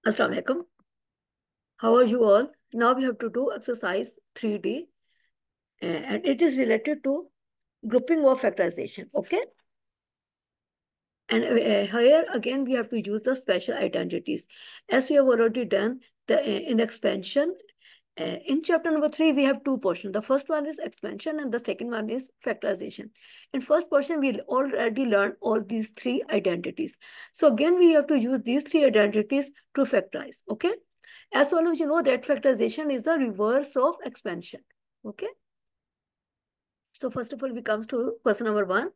Assalamu alaikum. How are you all? Now we have to do exercise 3D and it is related to grouping of factorization. Okay. And here again we have to use the special identities. As we have already done in expansion, in chapter number 3, we have two portions. The first one is expansion and the second one is factorization. In first portion, we already learned all these three identities. So again, we have to use these three identities to factorize. Okay. As all of you know that factorization is the reverse of expansion. Okay. So first of all, we come to question number 1.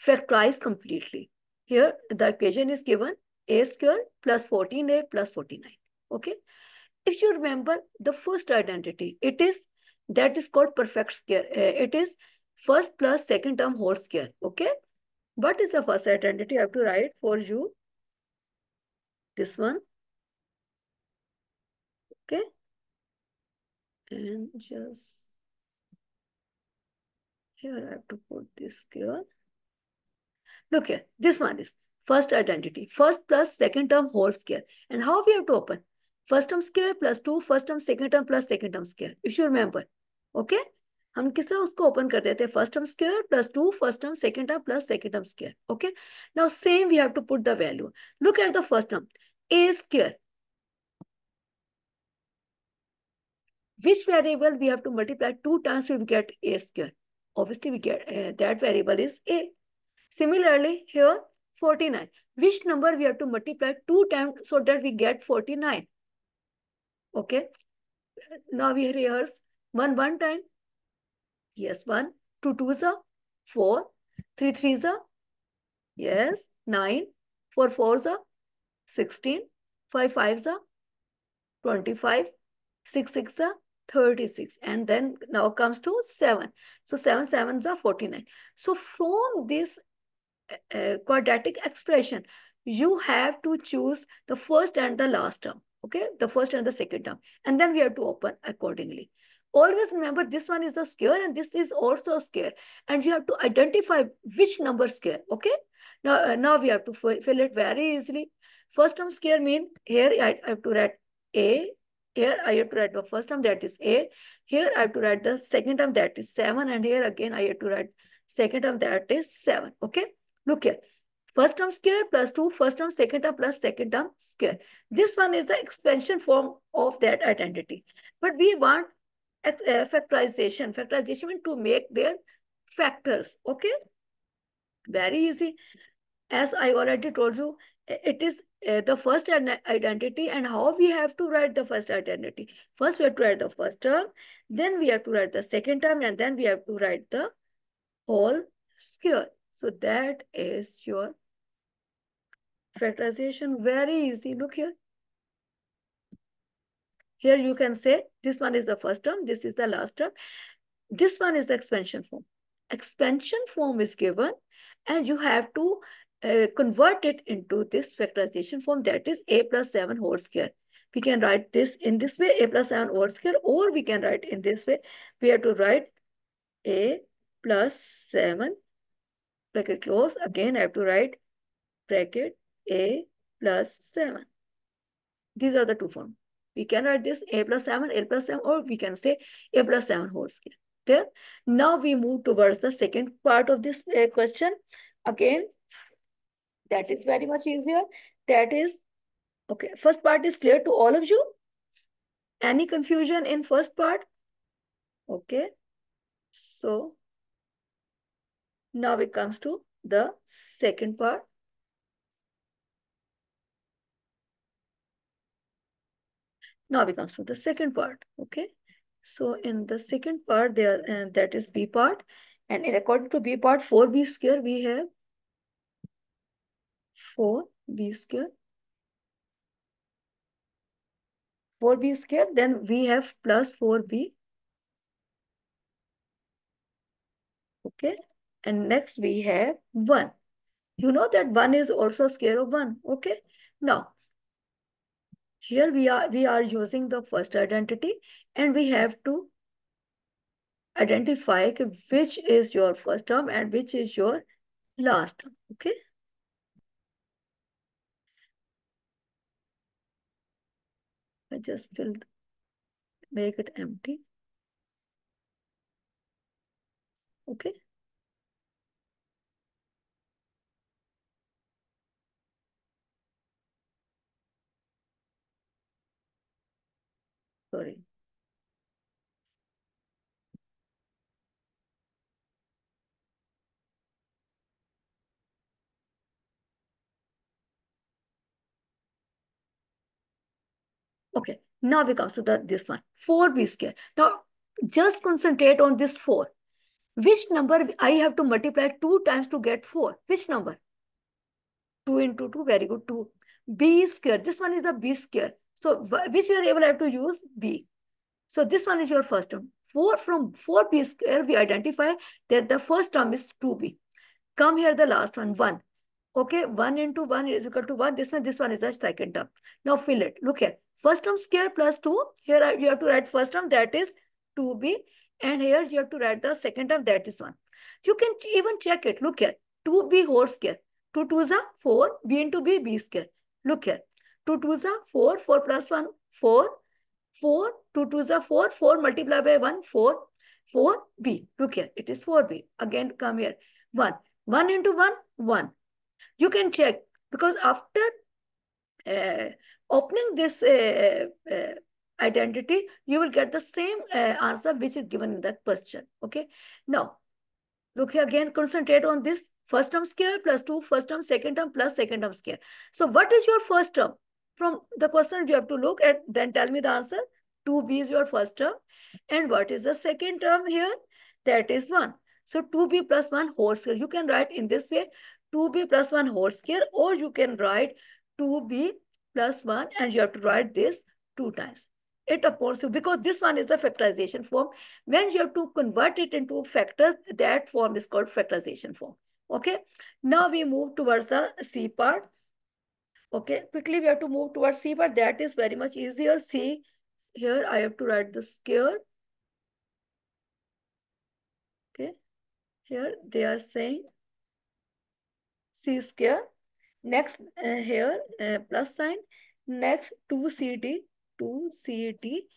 Factorize completely. Here, the equation is given a square plus 14a plus 49. Okay. If you remember the first identity, that is called perfect square. It is first plus second term whole square. Okay. What is the first identity? I have to write for you this one. Okay. And just here I have to put this square. Look here, this one is first identity. First plus second term whole square. And how we have to open? First term square plus 2, first term second term plus second term square. If you remember. Okay? हम किस तरह उसको open कर देते हैं first term square plus 2 first term second term plus second term square okay now same we have to put the value look at the first term a square which variable we have to multiply 2 times we get a square obviously we get that variable is a. Similarly, here 49. Which number we have to multiply 2 times so that we get 49? Okay. Now we rehearse 1 time. Yes, 1. 2 2s are 4. 3 3s are yes 9. 4 4s are 16. 5 5s are 25. 6 6 are 36. And then now comes to 7. So 7 7s are 49. So from this quadratic expression, you have to choose the first and the last term, okay? The first and the second term. And then we have to open accordingly. Always remember this one is the square and this is also a square. And you have to identify which number square, okay? Now we have to fill it very easily. First term square mean here I have to write A. Here I have to write the first term that is A. Here I have to write the second term that is 7. And here again I have to write second term that is 7, okay? Look here. First term square plus 2, first term, second term plus second term square. This one is the expansion form of that identity. But we want factorization. Factorization means to make their factors. Okay? Very easy. As I already told you, it is the first identity and how we have to write the first identity. First we have to write the first term, then we have to write the second term, and then we have to write the whole square. So that is your factorization. Very easy. Look here. Here you can say this one is the first term, this is the last term. This one is the expansion form. Expansion form is given and you have to convert it into this factorization form, that is a plus 7 whole square. We can write this in this way, a plus 7 whole square, or we can write in this way. We have to write a plus 7 bracket close. Again, I have to write bracket a plus 7. These are the two forms. We can write this a plus 7, a plus 7, or we can say a plus 7 whole square. There. Now we move towards the second part of this question. Again, that is very much easier. That is, okay, first part is clear to all of you? Any confusion in first part? Okay. So, now it comes to the second part. Now we comes to the second part. Okay. So in the second part, there that is B part. And in according to B part, 4B square, we have 4B square. 4B square, then we have plus 4B. Okay. And next we have 1. You know that 1 is also square of 1. Okay. Now, here we are using the first identity and we have to identify which is your first term and which is your last term. Okay. I just filled, make it empty. Okay. Sorry. Okay. Now we come to this one. 4b square. Now just concentrate on this 4. Which number I have to multiply 2 times to get 4? Which number? 2 into 2. Very good. 2. B square. This one is the b square. So which variable I have to use? B. So this one is your first term. 4 from 4b square, we identify that the first term is 2b. Come here, the last one, 1. Okay, 1 into 1 is equal to 1. This one is the second term. Now fill it. Look here. First term square plus 2. Here you have to write first term, that is 2b. And here you have to write the second term, that is 1. You can even check it. Look here. 2b whole square. 2 2s are 4. B into b, b square. Look here. 2 2s are 4. 4 plus 1, 4. 4. 2 2s are 4. 4 multiplied by 1, 4. 4b. Look here. It is 4b. Again, come here. 1. 1 into 1, 1. You can check because after opening this identity, you will get the same answer which is given in that question. Okay. Now, look here again, concentrate on this. First term square plus 2, first term, second term plus second term square. So what is your first term? From the question you have to look at, then tell me the answer. 2b is your first term. And what is the second term here? That is 1. So 2b plus 1 whole square. You can write in this way, 2b plus 1 whole square, or you can write 2b plus 1 and you have to write this 2 times. It opposes you because this one is the factorization form. When you have to convert it into factors, that form is called factorization form. Okay. Now we move towards the C part. Okay. Quickly we have to move towards C part. That is very much easier. See, here I have to write the square. Okay. Here they are saying C square. Next here plus sign. Next 2CD. 2CD.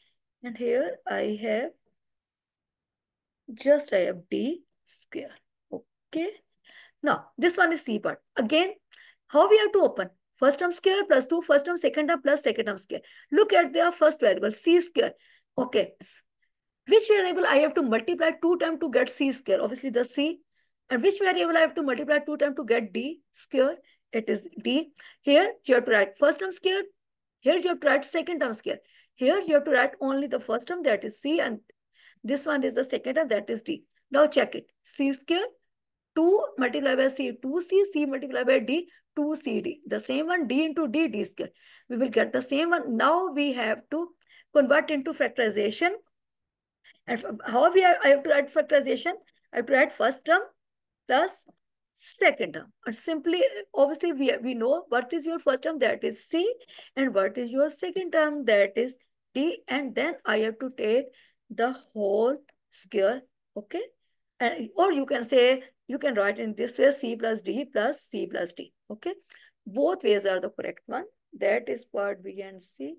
And here I have D square. Okay. Now, this one is C part. Again, how we have to open? First term square plus 2, first term, second term plus second term square. Look at their first variable, C square. Okay. Which variable I have to multiply 2 times to get C square? Obviously, the C. And which variable I have to multiply 2 times to get D square? It is D. Here, you have to write first term square. Here, you have to write second term square. Here, you have to write only the first term, that is C. And this one is the second term, that is D. Now, check it. C square. 2 multiplied by C, 2C, C multiplied by D, 2CD. The same one, D into D, D square. We will get the same one. Now we have to convert into factorization. And how I have to write factorization? I have to write first term plus second term. And simply, obviously, we know what is your first term, that is C, and what is your second term, that is D. And then I have to take the whole square. Okay. And, or you can say, you can write in this way, C plus D plus C plus D. Okay. Both ways are the correct one. That is part B and C.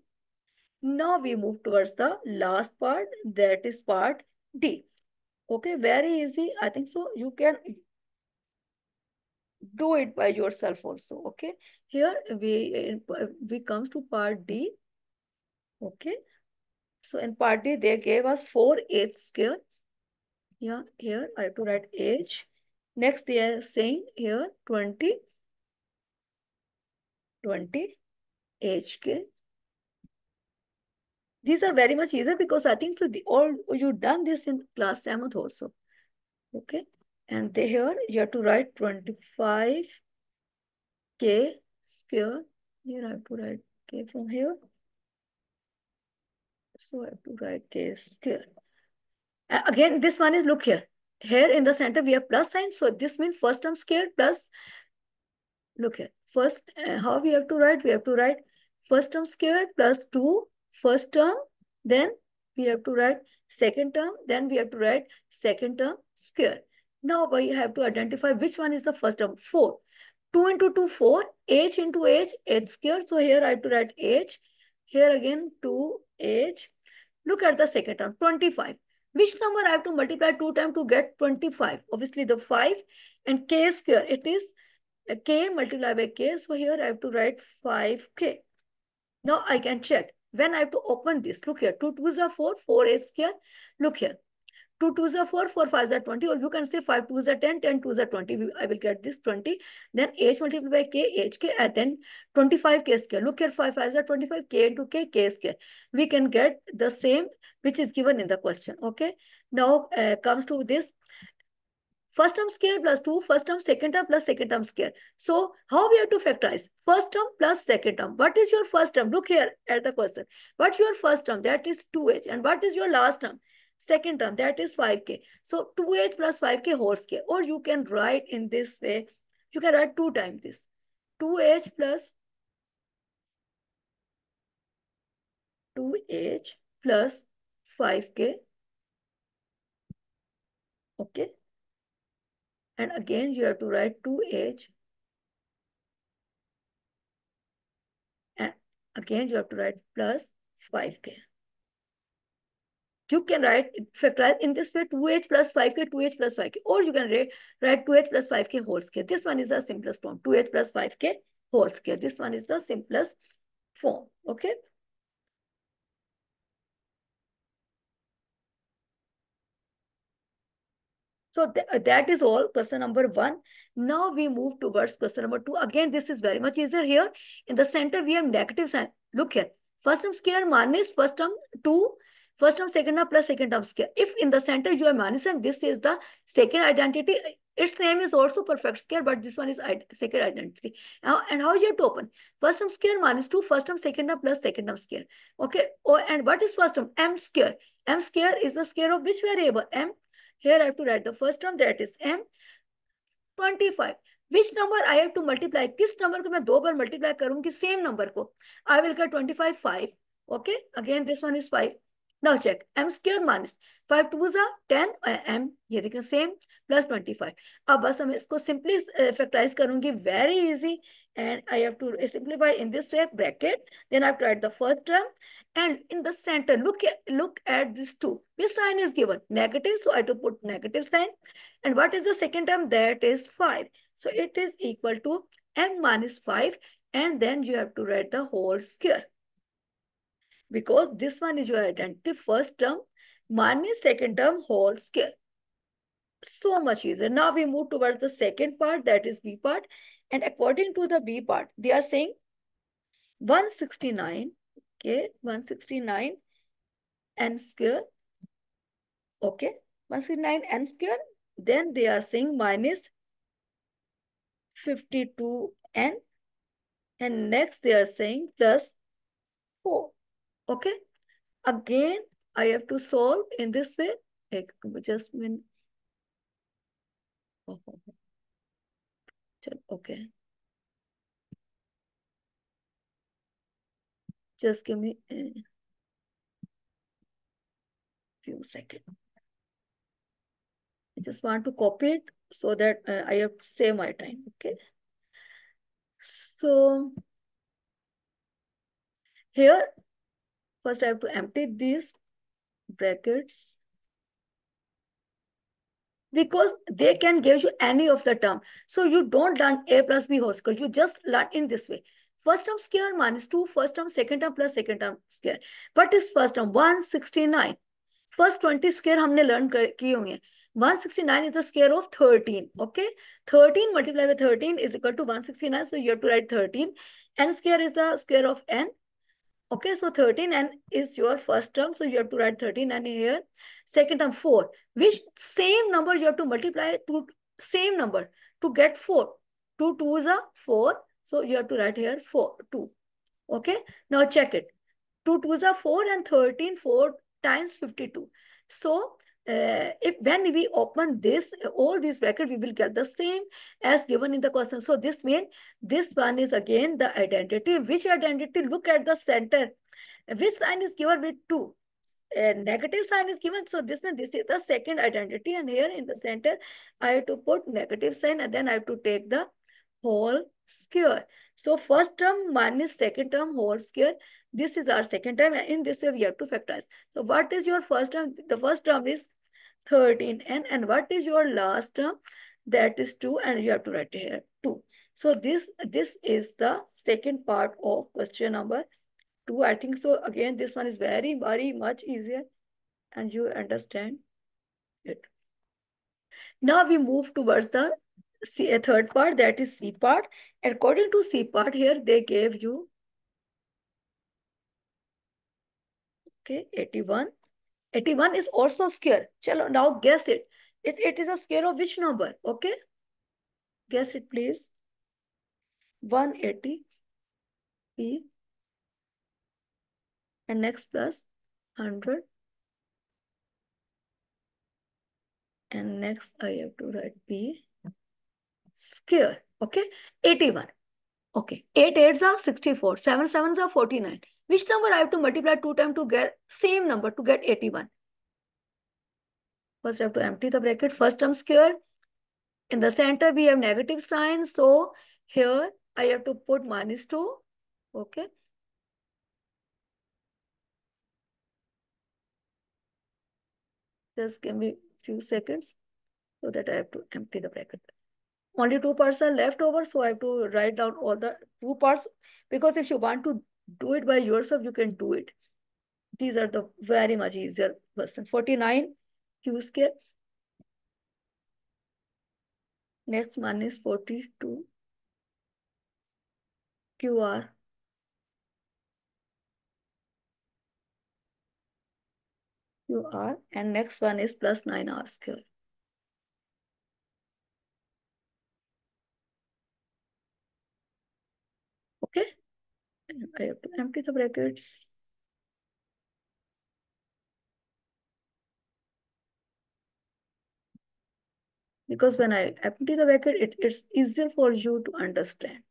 Now we move towards the last part, that is part D. Okay, very easy. I think so. You can do it by yourself also. Okay. Here we comes to part D. Okay. So in part D, they gave us 4h square. Yeah, here I have to write h. Next, they are saying here 20 HK. These are very much easier because I think so all you done this in class 7th also. Okay. And here you have to write 25K square. Here I have to write K from here. So I have to write K square. Again, this one is, look here. Here in the center we have plus sign. So this means first term square plus, look here. First, how we have to write? We have to write first term square plus 2 first term. Then we have to write second term. Then we have to write second term square. Now we have to identify which one is the first term. 4. 2 into 2, 4. H into H, H square. So here I have to write H. Here again 2h. Look at the second term, 25. Which number I have to multiply 2 times to get 25? Obviously the 5 and k square. It is k multiplied by k. So here I have to write 5k. Now I can check. When I have to open this, look here, 2 2s are 4, 4 is here. Look here, 2 2s are 4, 4 5s are 20, or you can say 5 2s are 10, 10 2s are 20. I will get this 20. Then h multiplied by k, hk, and then 25k square. Look here, 5 5s are 25, k into k, k square. We can get the same which is given in the question. Okay. Now comes to this. First term square plus 2, first term, second term plus second term square. So how we have to factorize? First term plus second term. What is your first term? Look here at the question. What's your first term? That is 2h. And what is your last term? Second term, that is 5k. So 2h plus 5k whole square. Or you can write in this way. You can write 2 times this. 2h plus 2h plus 5k. Okay. And again, you have to write 2h. And again, you have to write plus 5k. You can write, factorize in this way, 2h plus 5k, 2h plus 5k. Or you can write 2h plus 5k whole square. This one is the simplest form, 2h plus 5k whole square. This one is the simplest form, okay? So that is all, question number 1. Now we move towards question number 2. Again, this is very much easier here. In the center, we have negative sign. Look here. First term square minus first term 2. First term, second term plus second term square. If in the center you have minus and this is the second identity, its name is also perfect square, but this one is second identity. Now, and how you have to open? First term square minus 2, first term, second term plus second term square. Okay. Oh, and what is first term? M square. M square is the square of which variable? M. Here I have to write the first term, that is m. 25. Which number I have to multiply? किस number को मैं 2 बार multiply करूंगी same number को? I will get 25 5. Okay. Again this one is 5. Now check. M square minus 5 2s are 10 m. ये देखिए same plus 25. अब बस मैं इसको simply factorize करूंगी. Very easy. And I have to simplify in this way, bracket. Then I have to write the first term. And in the center, look at this 2. Which sign is given? Negative. So I have to put negative sign. And what is the second term? That is 5. So it is equal to m minus 5. And then you have to write the whole square. Because this one is your identity. First term minus second term whole square. So much easier. Now we move towards the second part, that is B part. And according to the B part, they are saying 169. Okay, 169 n square. Okay, 169 n square. Then they are saying minus 52n. And next they are saying plus 4. Okay. Again, I have to solve in this way. Just a minute. Okay. Just give me a few seconds. I just want to copy it so that I have to save my time. Okay. So here, first I have to empty these brackets because they can give you any of the term. So you don't learn a plus b whole square. You just learn in this way. First term square minus 2, first term, second term plus second term square. What is first term? 169. First 20 square हमने learn किए होंगे. 169 is the square of 13. Okay. 13 multiplied by 13 is equal to 169. So you have to write 13. N square is the square of n. Okay, so 13n is your first term. So you have to write 13n here. Second term 4. Which same number you have to multiply to same number to get 4. 2 2s are 4. So you have to write here 4, 2. Okay, now check it. 2 2s are 4 and 13, 4 times 52. So if when we open this, all these brackets, we will get the same as given in the question. So this means this one is again the identity. Which identity? Look at the center. Which sign is given with 2? Negative sign is given. So this means this is the second identity. And here in the center, I have to put negative sign and then I have to take the whole square. So first term minus second term whole square. This is our second term, and in this way we have to factorize. So what is your first term? The first term is 13n, and what is your last term? That is 2, and you have to write here 2. So this is the second part of question number 2. I think so. Again, this one is very, very much easier, and you understand it. Now we move towards the third part, that is C part. According to C part, here they gave you, okay, 81. 81 is also square. Chalo, now guess it. It is a square of which number? Okay. Guess it, please. 180 p, and next plus 100. And next I have to write p square. Okay. 81. Okay. 8 8s are 64. 7 7s are 49. Which number I have to multiply 2 times to get same number to get 81? First I have to empty the bracket. First term square. In the center we have negative sign. So here I have to put -2. Okay. Just give me few seconds so that I have to empty the bracket. Only 2 parts are left over, so I have to write down all the 2 parts, because if you want to do it by yourself, you can do it. These are the very much easier question. 49 q square. Next one is 42 qr. qr, and next one is plus 9r square. Okay, and I have to empty the brackets. Because when I empty the bracket, it's easier for you to understand.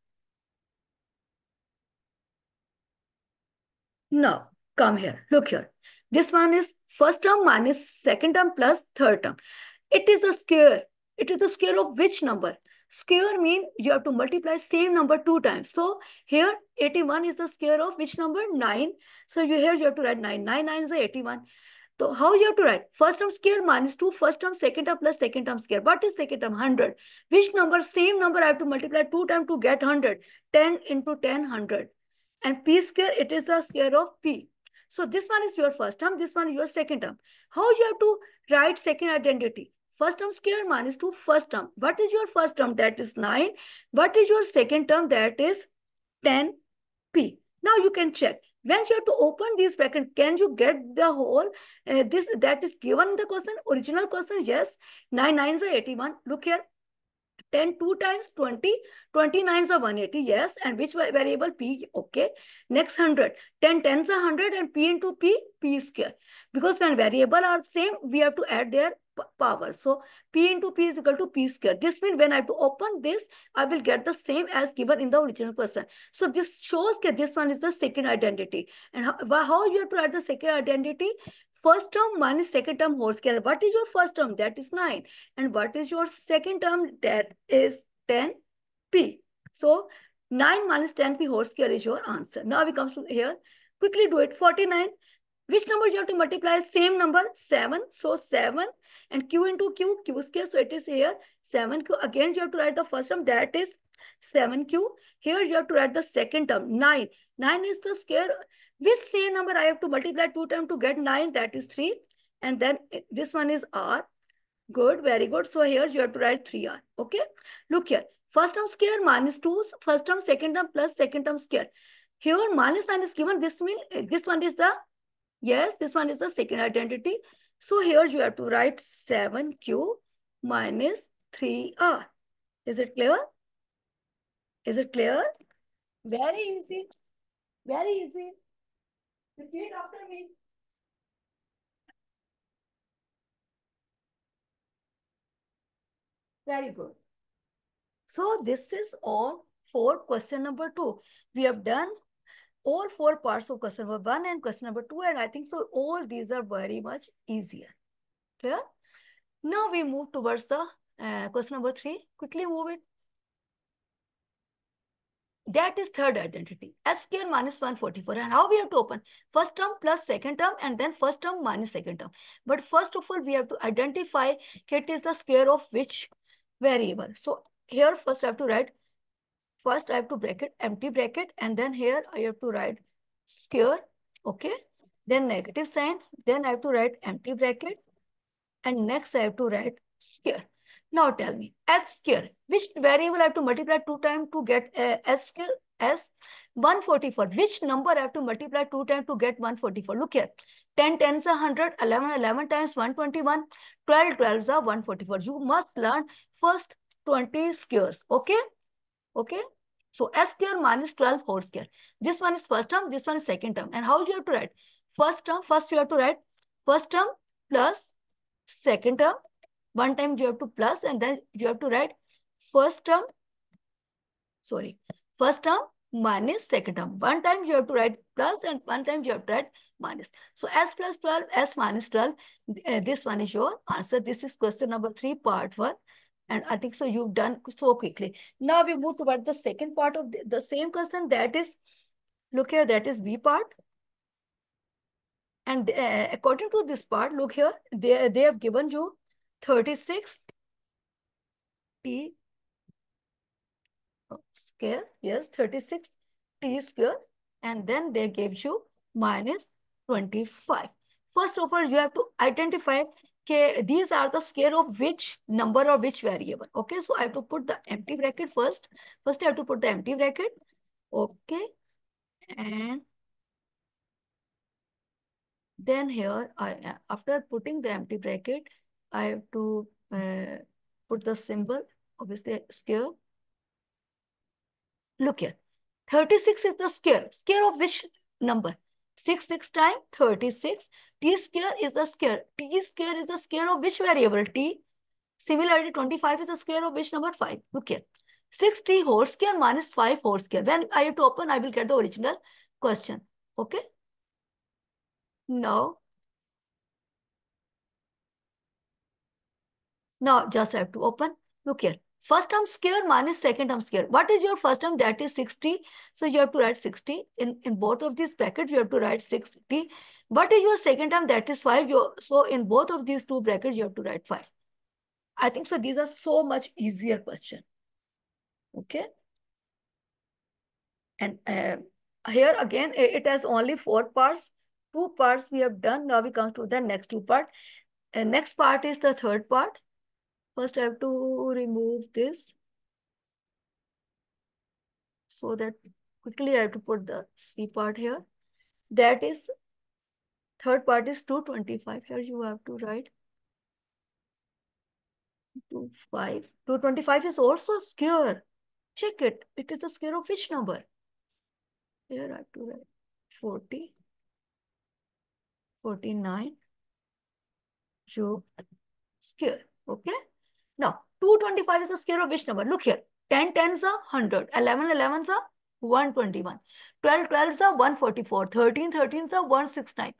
Now, come here. Look here. This one is first term minus second term plus third term. It is a square. It is the square of which number? Square means you have to multiply same number 2 times. So here 81 is the square of which number? 9. So here you have to write 9. 9 9 is 81. So how you have to write? First term square -2, first term, second term plus second term square. What is second term? 100. Which number? Same number I have to multiply 2 times to get 100. 10 into 10, 100. And p square, it is the square of p. So this one is your first term, this one is your second term. How you have to write second identity? First term square -2, first term. What is your first term? That is 9. What is your second term? That is 10p. Now you can check. When you have to open these brackets, can you get the whole, this that is given in the question, original question? Yes. 9 9s are 81. Look here. 10 2 times 20, 29s are 180. Yes. And which variable? P. Okay. Next 100. 10 10s are 100, and P into P, P square. Because when variable are same, we have to add their power. So P into P is equal to P square. This means when I have to open this, I will get the same as given in the original question. So this shows that this one is the second identity. And how you have to add the second identity? First term minus second term whole square. What is your first term? That is 9. And what is your second term? That is 10p. So 9 minus 10p whole square is your answer. Now we come to here. Quickly do it. 49. Which number you have to multiply? Same number, 7. So 7 and q into q, q square. So it is here 7q. Again, you have to write the first term. That is 7q. Here you have to write the second term, 9. 9 is the square. Which same number I have to multiply 2 times to get 9? That is 3. And then this one is r. Good, very good. So here you have to write 3r. Okay. Look here. First term square -2. First term, second term plus second term square. Here minus sign is given. This means this one is the, yes, this one is the second identity. So here you have to write 7q minus 3r. Is it clear? Is it clear? Very easy. Very easy. Repeat after me. Very good. So this is all for question number 2. We have done all 4 parts of question number 1 and question number 2. And I think so all these are very much easier. Clear? Now we move towards the question number 3. Quickly move it. That is third identity. S square minus 144. And how we have to open? First term plus second term and then first term minus second term. But first of all, we have to identify it is the square of which variable. So here first I have to write, first I have to bracket, empty bracket, and then here I have to write square, okay? Then negative sign, then I have to write empty bracket, and next I have to write square. Now tell me, S square, which variable I have to multiply 2 times to get S square? S 144. Which number I have to multiply 2 times to get 144? Look here. 10 tens are 100, 11 times 121, 12 12s are 144. You must learn first 20 squares, okay? Okay. So S square minus 12 whole square. This one is first term, this one is second term. And how you have to write? First term, first you have to write first term plus second term. One time you have to plus and then you have to write first term, first term minus second term. One time you have to write plus and one time you have to write minus. So S plus 12, S minus 12. This one is your answer. This is question number 3, part 1. And I think so you've done so quickly. Now we move toward the second part of the same question. That is, look here, that is B part. And according to this part, look here, they have given you 36 t square. Yes, 36 t square. And then they gave you minus 25. First of all, you have to identify okay, these are the square of which number or which variable. Okay, so I have to put the empty bracket first. First, I have to put the empty bracket. Okay, and then here, after putting the empty bracket, I have to put the symbol, obviously square. Look here, 36 is the square. Square of which number? 6 times 36. T square is the square. T square is the square of which variable? T. Similarly, 25 is the square of which number? 5. Look here. 6t whole square minus 5 whole square. When I have to open, I will get the original question. Okay. Now just have to open. Look here. First term square minus second term square. What is your first term? That is 60. So you have to write 60. In both of these brackets, you have to write 60. What is your second term? That is 5. So in both of these two brackets, you have to write 5. I think so these are so much easier question. Okay. And here again, it has only 4 parts. 2 parts we have done. Now we come to the next 2 part. And next part is the third part. First, I have to remove this so that quickly I have to put the C part here. That is, third part is 225. Here you have to write 25. 225 is also a square. Check it. It is a square of which number? Here I have to write 40, 49, you square. Okay. Now, 225 is a square of which number? Look here. 10 tens are 100. 11 11s are 121. 12 12s are 144. 13 13s are 169.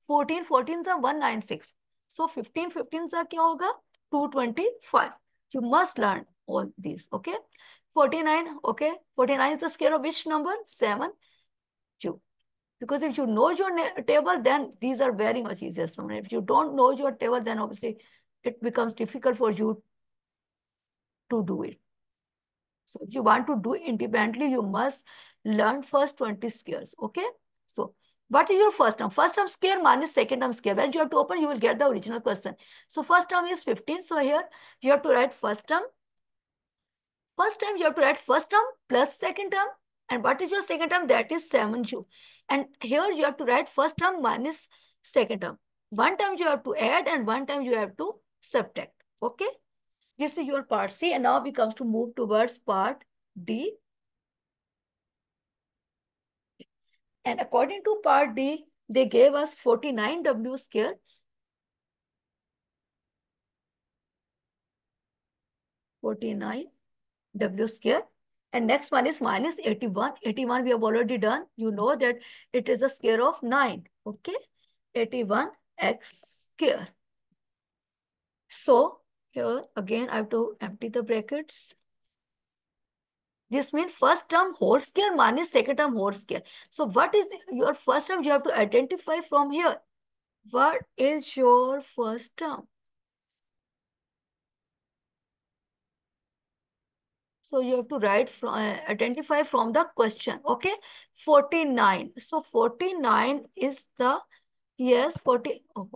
14 14s are 196. So, 15 15s are kya hoga? 225. You must learn all these. Okay. 49. Okay. 49 is the square of which number? 7. 2. Because if you know your table, then these are very much easier. So if you don't know your table, then obviously it becomes difficult for you to do it. So if you want to do it independently, you must learn first 20 squares. Okay. So what is your first term? First term square minus second term square. When you have to open, you will get the original question. So first term is 15. So here you have to write first term. First time you have to write first term plus second term. And what is your second term? That is 7u. And here you have to write first term minus second term. One time you have to add and one time you have to subtract. Okay. This is your part C. And now we come to move towards part D. And according to part D, they gave us 49w square. 49w square. And next one is minus 81. 81 we have already done. You know that it is a square of 9. Okay. 81x square. So here again I have to empty the brackets. This means first term whole square minus second term whole square. So what is your first term? You have to identify from here. What is your first term? So you have to write from identify from the question. Okay, 49. So 49 is the yes 40. Oh,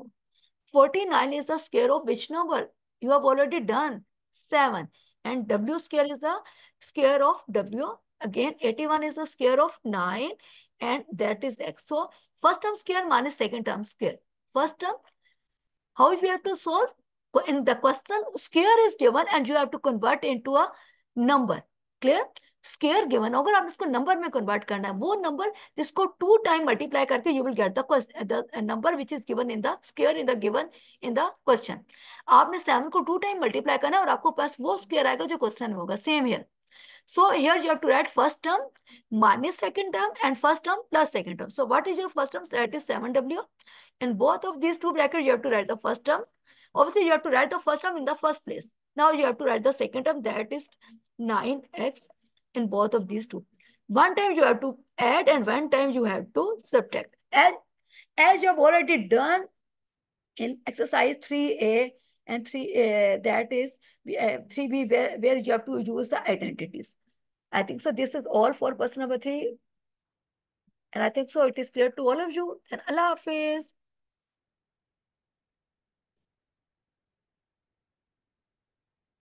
49 is the square of which number? You have already done 7. And W square is the square of W. Again, 81 is the square of 9. And that is X. So, first term square minus second term square. First term, how we have to solve? In the question, square is given and you have to convert into a number. Clear? Square given, अगर आप इसको number में convert करना है, वो number जिसको 2 time multiply करके you will get the number which is given in the square in the given in the question. आपने 7 को 2 टाइम मल्टीप्लाई करना है और आपको पास वो स्केयर आएगा जो क्वेश्चन में होगा. Same here. So here you have to write first term minus second term and first term plus second term. So what is your first term? That is 7W. In both of these two brackets, you have to write the first term. Obviously, you have to write the first term in the first place. Now you have to write the second term, that is 9x in both of these two. One time you have to add and one time you have to subtract. As you have already done in exercise 3A and 3A, that is 3B, where you have to use the identities. I think so. This is all for question number 3. And I think so it is clear to all of you. And Allah Hafiz.